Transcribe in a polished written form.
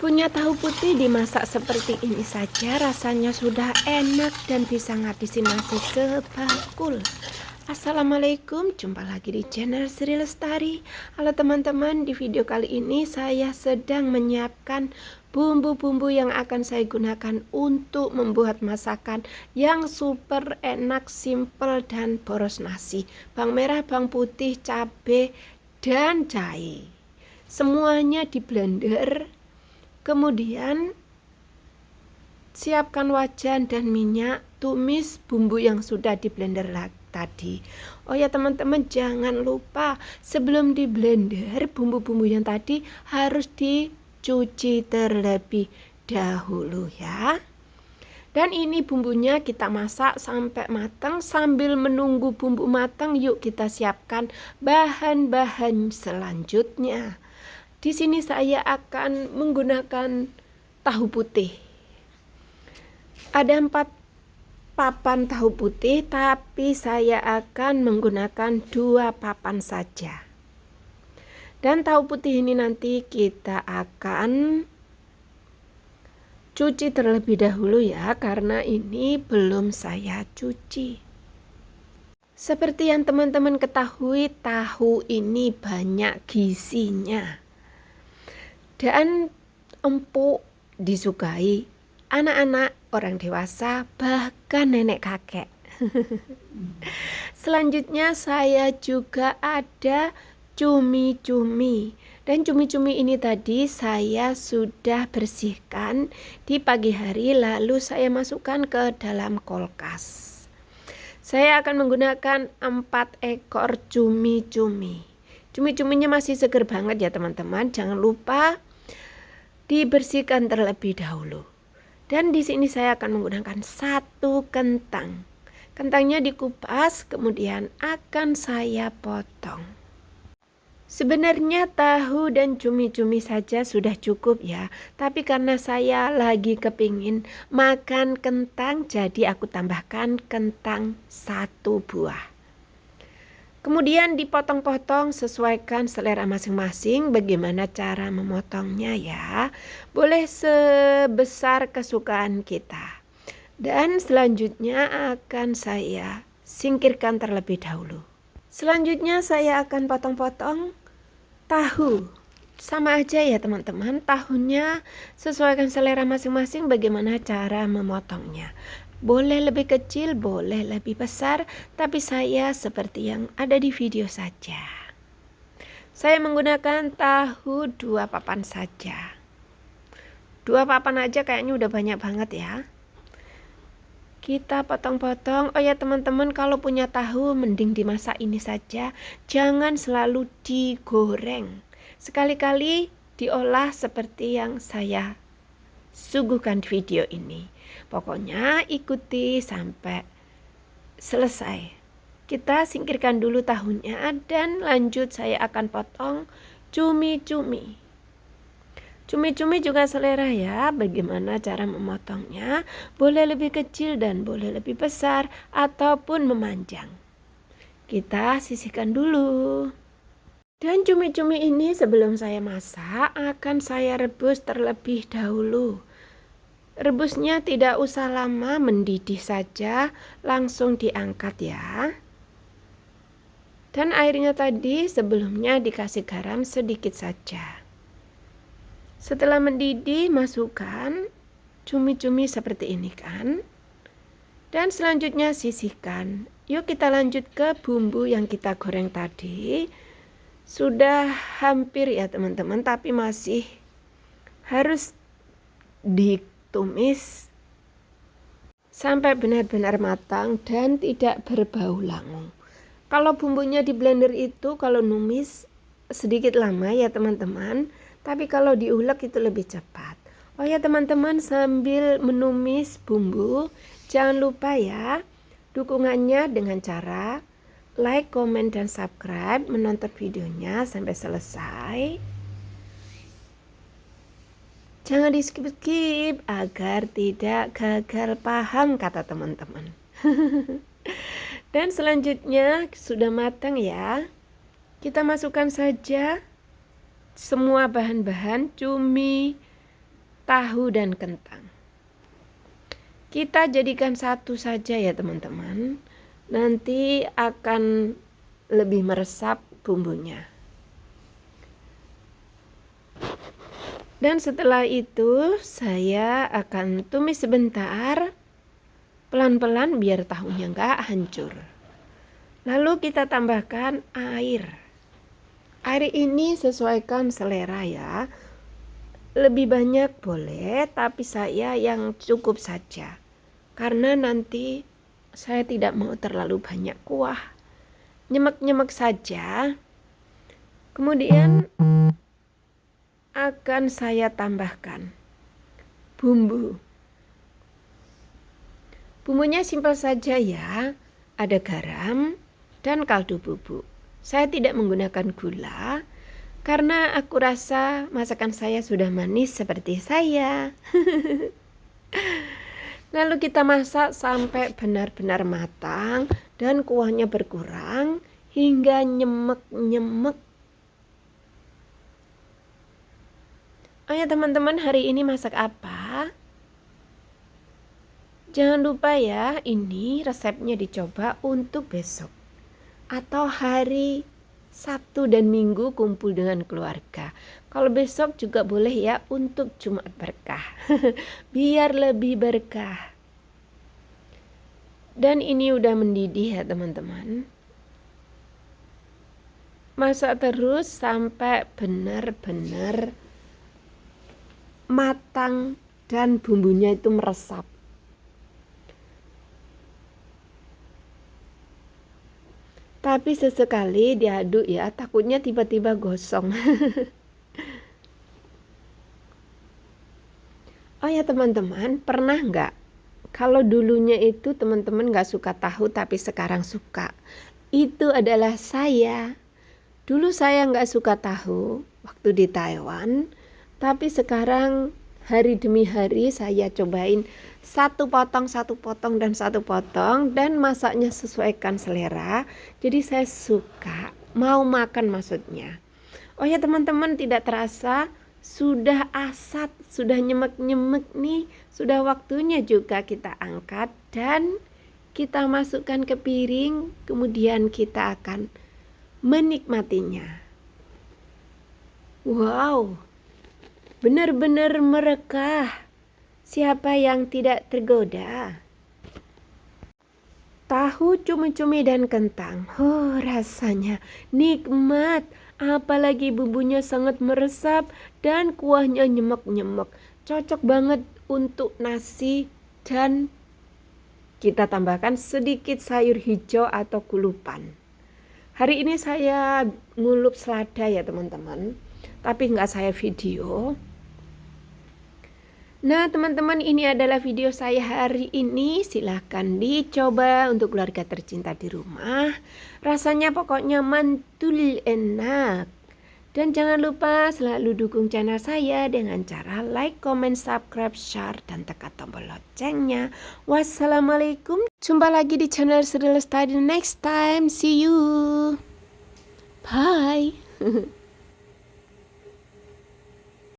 Punya tahu putih dimasak seperti ini saja rasanya sudah enak dan bisa ngabisin nasi sebakul. Assalamualaikum, jumpa lagi di channel Sri Lestari. Halo teman-teman, di video kali ini saya sedang menyiapkan bumbu-bumbu yang akan saya gunakan untuk membuat masakan yang super enak, simple dan boros nasi. Bawang merah, bawang putih, cabai, dan jahe. Semuanya di blender. Kemudian siapkan wajan dan minyak, tumis bumbu yang sudah di blender tadi. Oh ya teman-teman, jangan lupa sebelum di blender bumbu-bumbu yang tadi harus dicuci terlebih dahulu ya. Dan ini bumbunya kita masak sampai matang. Sambil menunggu bumbu matang, yuk kita siapkan bahan-bahan selanjutnya. Di sini saya akan menggunakan tahu putih. Ada 4 papan tahu putih, tapi saya akan menggunakan 2 papan saja. Dan tahu putih ini nanti kita akan cuci terlebih dahulu ya, karena ini belum saya cuci. Seperti yang teman-teman ketahui, tahu ini banyak gizinya. Dan empuk disukai anak-anak, orang dewasa, bahkan nenek kakek. Selanjutnya saya juga ada cumi-cumi. Dan cumi-cumi ini tadi saya sudah bersihkan di pagi hari, lalu saya masukkan ke dalam kulkas. Saya akan menggunakan 4 ekor cumi-cumi. Cumi-cuminya masih seger banget ya teman-teman. Jangan lupa dibersihkan terlebih dahulu. Dan di sini saya akan menggunakan 1 kentang. Kentangnya dikupas, kemudian akan saya potong. Sebenarnya tahu dan cumi-cumi saja sudah cukup ya. Tapi karena saya lagi kepingin makan kentang, jadi aku tambahkan kentang 1 buah. Kemudian dipotong-potong, sesuaikan selera masing-masing bagaimana cara memotongnya ya. Boleh sebesar kesukaan kita. Dan selanjutnya akan saya singkirkan terlebih dahulu. Selanjutnya saya akan potong-potong tahu. Sama aja ya teman-teman, tahunya sesuaikan selera masing-masing bagaimana cara memotongnya. Boleh lebih kecil, boleh lebih besar, tapi saya seperti yang ada di video saja. Saya menggunakan tahu 2 papan saja. 2 papan aja kayaknya udah banyak banget ya. Kita potong-potong. Oh ya teman-teman, kalau punya tahu mending dimasak ini saja. Jangan selalu digoreng. Sekali-kali diolah seperti yang saya suguhkan di video ini. Pokoknya ikuti sampai selesai. Kita singkirkan dulu tahunya dan lanjut saya akan potong cumi-cumi. Cumi-cumi juga selera ya, bagaimana cara memotongnya. Boleh lebih kecil dan boleh lebih besar ataupun memanjang. Kita sisihkan dulu. Dan cumi-cumi ini sebelum saya masak akan saya rebus terlebih dahulu. Rebusnya tidak usah lama, mendidih saja, langsung diangkat ya. Dan airnya tadi sebelumnya dikasih garam sedikit saja. Setelah mendidih, masukkan cumi-cumi seperti ini kan. Dan selanjutnya sisihkan. Yuk kita lanjut ke bumbu yang kita goreng tadi. Sudah hampir ya teman-teman, tapi masih harus ditumis sampai benar-benar matang dan tidak berbau langu. Kalau bumbunya di blender itu kalau numis sedikit lama ya teman-teman, tapi kalau diulek itu lebih cepat. Oh ya teman-teman, sambil menumis bumbu jangan lupa ya dukungannya dengan cara like, comment, dan subscribe, menonton videonya sampai selesai. Jangan di skip-skip agar tidak gagal paham kata teman-teman. Dan selanjutnya sudah matang ya. Kita masukkan saja semua bahan-bahan cumi, tahu dan kentang. Kita jadikan satu saja ya teman-teman. Nanti akan lebih meresap bumbunya. Dan setelah itu saya akan tumis sebentar, pelan-pelan biar tahunya nggak hancur. Lalu kita tambahkan air. Air ini sesuaikan selera ya. Lebih banyak boleh, tapi saya yang cukup saja. Karena nanti saya tidak mau terlalu banyak kuah. Nyemek-nyemek saja. Kemudian akan saya tambahkan bumbu. Bumbunya simpel saja ya. Ada garam dan kaldu bubuk. Saya tidak menggunakan gula karena aku rasa masakan saya sudah manis seperti saya. Lalu kita masak sampai benar-benar matang dan kuahnya berkurang hingga nyemek-nyemek. Oh ya teman-teman, hari ini masak apa? Jangan lupa ya, ini resepnya dicoba untuk besok atau hari Sabtu dan Minggu kumpul dengan keluarga. Kalau besok juga boleh ya untuk Jumat berkah. Biar lebih berkah. Dan ini udah mendidih ya teman-teman. Masak terus sampai benar-benar matang dan bumbunya itu meresap. Tapi sesekali diaduk ya, takutnya tiba-tiba gosong. Oh ya teman-teman, pernah nggak kalau dulunya itu teman-teman nggak suka tahu tapi sekarang suka? Itu adalah saya. Dulu saya nggak suka tahu waktu di Taiwan, tapi sekarang hari demi hari saya cobain satu potong dan masaknya sesuaikan selera. Jadi saya suka, mau makan maksudnya. Oh ya teman-teman, tidak terasa sudah asat, sudah nyemek-nyemek nih. Sudah waktunya juga kita angkat dan kita masukkan ke piring. Kemudian kita akan menikmatinya. Wow, benar-benar merekah. Siapa yang tidak tergoda? Tahu cumi-cumi dan kentang. Rasanya nikmat. Apalagi bumbunya sangat meresap dan kuahnya nyemek-nyemek. Cocok banget untuk nasi dan kita tambahkan sedikit sayur hijau atau kulupan. Hari ini saya ngulup selada ya teman-teman. Tapi nggak saya video. Nah teman-teman, ini adalah video saya hari ini. Silahkan dicoba untuk keluarga tercinta di rumah. Rasanya pokoknya mantul enak. Dan jangan lupa selalu dukung channel saya dengan cara like, comment, subscribe, share, dan tekan tombol loncengnya. Wassalamualaikum. Jumpa lagi di channel Sri Lestari next time. See you. Bye.